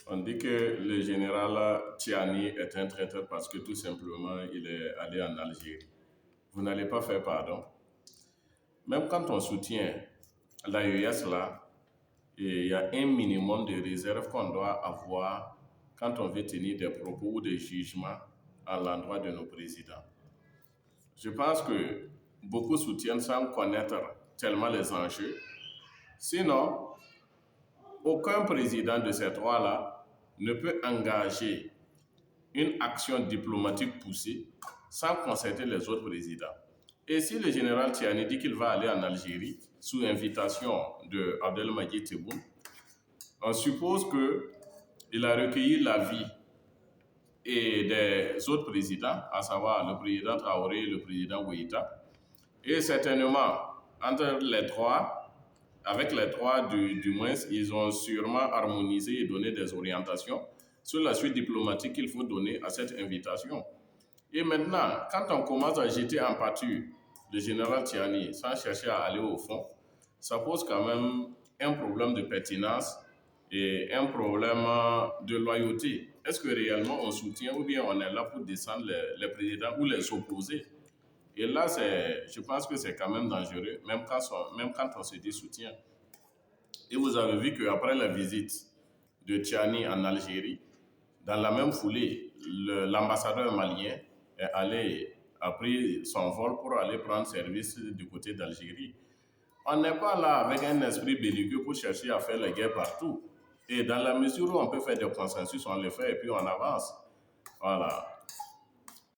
On dit que le général Tiani est un traître parce que tout simplement il est allé en Algérie. Vous n'allez pas faire pardon. Même quand on soutient l'AES là, il y a un minimum de réserve qu'on doit avoir quand on veut tenir des propos ou des jugements à l'endroit de nos présidents. Je pense que beaucoup soutiennent sans connaître tellement les enjeux. Sinon, aucun président de ces trois-là ne peut engager une action diplomatique poussée sans consulter les autres présidents. Et si le général Tiani dit qu'il va aller en Algérie sous invitation de Abdelmadjid Tebboune, on suppose qu'il a recueilli l'avis et des autres présidents, à savoir le président Traoré et le président Goïta. Et certainement, entre les trois, avec les trois du moins, ils ont sûrement harmonisé et donné des orientations sur la suite diplomatique qu'il faut donner à cette invitation. Et maintenant, quand on commence à jeter en pâture le général Tiani sans chercher à aller au fond, ça pose quand même un problème de pertinence et un problème de loyauté. Est-ce que réellement on soutient ou bien on est là pour descendre les présidents ou les opposer? Et là, je pense que c'est quand même dangereux, même quand on se dit soutien. Et vous avez vu qu'après la visite de Tiani en Algérie, dans la même foulée, l'ambassadeur malien a pris son vol pour aller prendre service du côté d'Algérie. On n'est pas là avec un esprit belliqueux pour chercher à faire la guerre partout. Et dans la mesure où on peut faire des consensus, on les fait et puis on avance. Voilà.